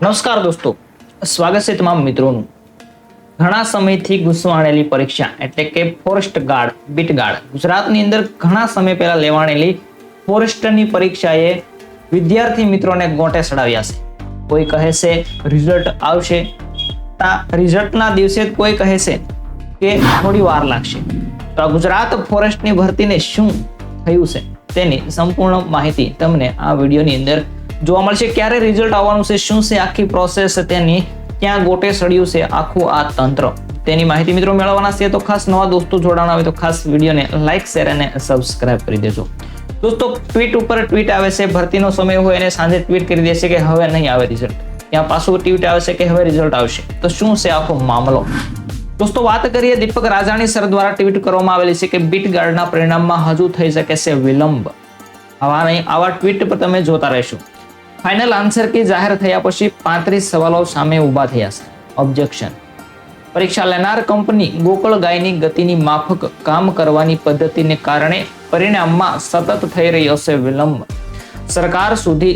નમસ્કાર દોસ્તો, સ્વાગત છે તમામ મિત્રોનું। ઘણા સમયથી ગુસવાણેલી પરીક્ષા એટલે કે ફોરેસ્ટ ગાર્ડ બીટ ગાર્ડ ગુજરાતની અંદર ઘણા સમય પહેલા લેવાણેલી ફોરેસ્ટની પરીક્ષાએ વિદ્યાર્થી મિત્રોને ગોંટે ચડાવ્યા છે। કોઈ કહે છે રિઝલ્ટ આવશે, રિઝલ્ટના દિવસે કોઈ કહે છે કે થોડી વાર લાગશે। તો આ ગુજરાત ફોરેસ્ટની ભરતીને શું થયું છે તેની સંપૂર્ણ માહિતી તમને આ વિડીયોની અંદર જોવા મળશે। ક્યારે રિઝલ્ટ આવવાનું છે, શું છે આખી પ્રોસેસ, તેની ક્યાં ગોટે સડ્યું છે આખું આ તંત્ર, તેની માહિતી મિત્રો મેળવવાના છે। તો ખાસ નવા દોસ્તો જોડાણા હોય તો ખાસ વિડીયોને લાઈક, શેર અને સબસ્ક્રાઇબ કરી દેજો। દોસ્તો, ટ્વીટ ઉપર ટ્વીટ આવે છે, ભરતીનો સમય હોય અને સાંજે ટ્વીટ કરી દેશે કે હવે નહીં આવે રિઝલ્ટ, ત્યાં પાછું ટ્વીટ આવે છે કે હવે રિઝલ્ટ આવશે। તો શું છે આખો મામલો? દોસ્તો, વાત કરીએ દીપક રાજાણી સર દ્વારા ટ્વીટ કરવામાં આવેલી છે કે બીટ ગાર્ડના પરિણામમાં હજુ થઈ શકે છે વિલંબ। આવા ટ્વીટ પર તમે જોતા રહેશો। ફાઇનલ આન્સર કી જાહેર થયા પછી 35 સવાલો સામે ઊભા થયા છે। ઓબ્જેક્શન: પરીક્ષા લેનાર કંપની ગોકળ ગાયની ગતિની માફક કામ કરવાની પદ્ધતિને કારણે પરિણામમાં સતત થઈ રહ્યો છે વિલંબ। સરકાર સુધી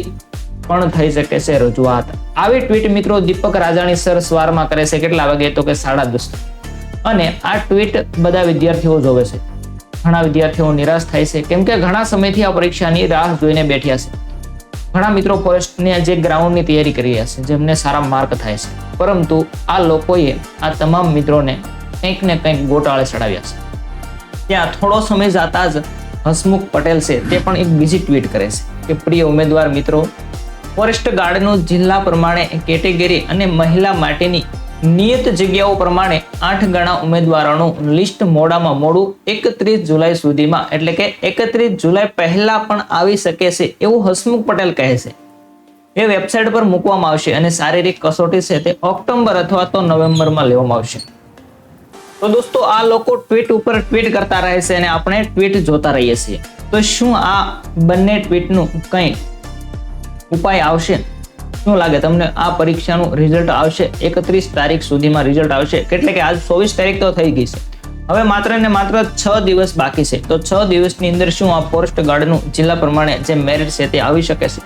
પણ થઈ શકે છે રજૂઆત। આવી ટ્વીટ મિત્રો દીપક રાજાણી સર સવારમાં કરે છે, કેટલા વાગે? તો કે 10:30। અને આ ટ્વીટ બધા વિદ્યાર્થીઓ જોવે છે। ઘણા વિદ્યાર્થીઓ નિરાશ થાય છે, કેમ કે ઘણા સમયથી આ પરીક્ષાની રાહ જોઈને બેઠ્યા છે। ઘણા મિત્રો ફોરેસ્ટની જે ગ્રાઉન્ડની તૈયારી કરી રહ્યા છે, જેમને સારા માર્ક થાય છે, પરંતુ આ લોકોએ આ તમામ મિત્રોને કંઈક ને કંઈક ગોટાળે ચડાવ્યા છે। ત્યાં થોડો સમય જતા જ હસમુખ પટેલ છે તે પણ એક બીજી ટ્વીટ કરે છે કે પ્રિય ઉમેદવાર મિત્રો, ફોરેસ્ટ ગાર્ડનું જિલ્લા પ્રમાણે કેટેગરી અને મહિલા માટેની નિયત જગ્યાઓ પ્રમાણે 8 ગણા ઉમેદવારોનું લિસ્ટ મોડામાં મોડું 31 જુલાઈ સુધીમાં એટલે કે 31 જુલાઈ પહેલા પણ આવી શકે છે એવું હસમુખ પટેલ કહે છે। એ વેબસાઇટ પર મૂકવામાં આવશે અને શારીરિક કસોટી છે તે ઓક્ટોબર અથવા તો નવેમ્બરમાં લેવામાં આવશે। તો દોસ્તો, આ લોકો ટ્વીટ ઉપર ટ્વીટ કરતા રહે છે અને આપણે ટ્વીટ જોતા રહીએ છીએ। તો શું આ બંને ટ્વીટનું કંઈ ઉપાય આવશે? શું લાગે તમને? આ પરીક્ષાનું રિઝલ્ટ આવશે 31 તારીખ સુધીમાં રિઝલ્ટ આવશે, એટલે કે આજ 24 તારીખ તો થઈ ગઈ છે, હવે માત્ર ને માત્ર 6 દિવસ બાકી છે। તો 6 દિવસની અંદર શું આ ફોરેસ્ટ ગાર્ડનું જિલ્લા પ્રમાણે જે મેરિટ છે તે આવી શકે છે?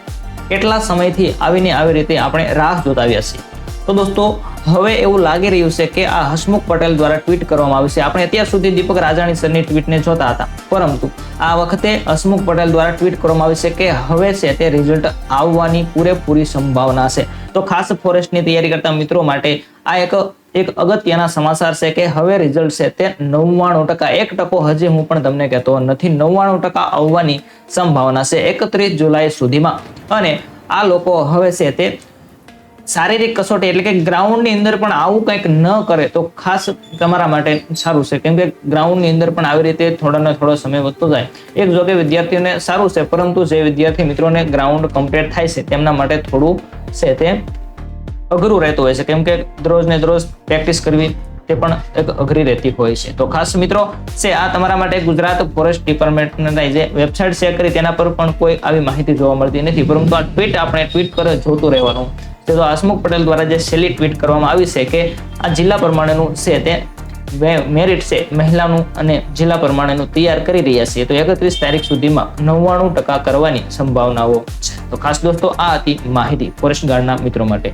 કેટલા સમયથી આવીને આવી રીતે આપણે રાહ જોતા આવ્યા છીએ। તો દોસ્તો, હવે એવું લાગી રહ્યું છે કે આ હસમુખ પટેલ દ્વારા ટ્વીટ કરવામાં આવી છે। આપણે અત્યાર સુધી દીપક રાજાણી સરની ટ્વીટને જોતા હતા, પરંતુ આ વખતે હસમુખ પટેલ દ્વારા ટ્વીટ કરવામાં આવી છે કે હવે છે તે રિઝલ્ટ આવવાની પૂરેપૂરી સંભાવના છે। તો ખાસ ફોરેસ્ટની તૈયારી કરતા મિત્રો માટે આ એક અગત્યના સમાચાર છે કે હવે રિઝલ્ટ છે તે 99%, 1% હજી હું પણ તમને કહેતો નથી, 99% આવવાની સંભાવના છે 31 જુલાઈ સુધીમાં। અને આ લોકો હવે છે તે શારીરિક કસોટી એટલે કે ગ્રાઉન્ડની અંદર પણ આવું કંઈક ન કરે તો ખાસ તમારા માટે સારું છે, કેમ કે ગ્રાઉન્ડની અંદર પણ આવી રીતે થોડો સમય વધતો જાય એક જોકે વિદ્યાર્થીઓને સારું છે, પરંતુ જે વિદ્યાર્થી મિત્રોને ગ્રાઉન્ડ કમ્પ્લીટ થાય છે તેમના માટે થોડું છે તે અઘરું રહેતું હોય છે, કેમ કે દરરોજ ને દરરોજ પ્રેક્ટિસ કરવી તે પણ એક અઘરી રહેતી હોય છે। તો ખાસ મિત્રો છે આ તમારા માટે ગુજરાત ફોરેસ્ટ ડિપાર્ટમેન્ટની જે વેબસાઇટ શેર કરી તેના પર પણ કોઈ આવી માહિતી જોવા મળતી નથી, પરંતુ આ ટ્વીટ આપણે ટ્વીટ પર જોતું રહેવાનું। તો હસમુખ પટેલ દ્વારા જે છેલ્લી ટ્વીટ કરવામાં આવી છે કે આ જિલ્લા પ્રમાણેનું છે તે મેરિટ છે મહિલાનું અને જિલ્લા પ્રમાણેનું તૈયાર કરી રહ્યા છીએ। તો 31 તારીખ સુધીમાં 99% કરવાની સંભાવનાઓ છે। તો ખાસ દોસ્તો, આ હતી માહિતી ફોરેસ્ટ ગાર્ડના મિત્રો માટે।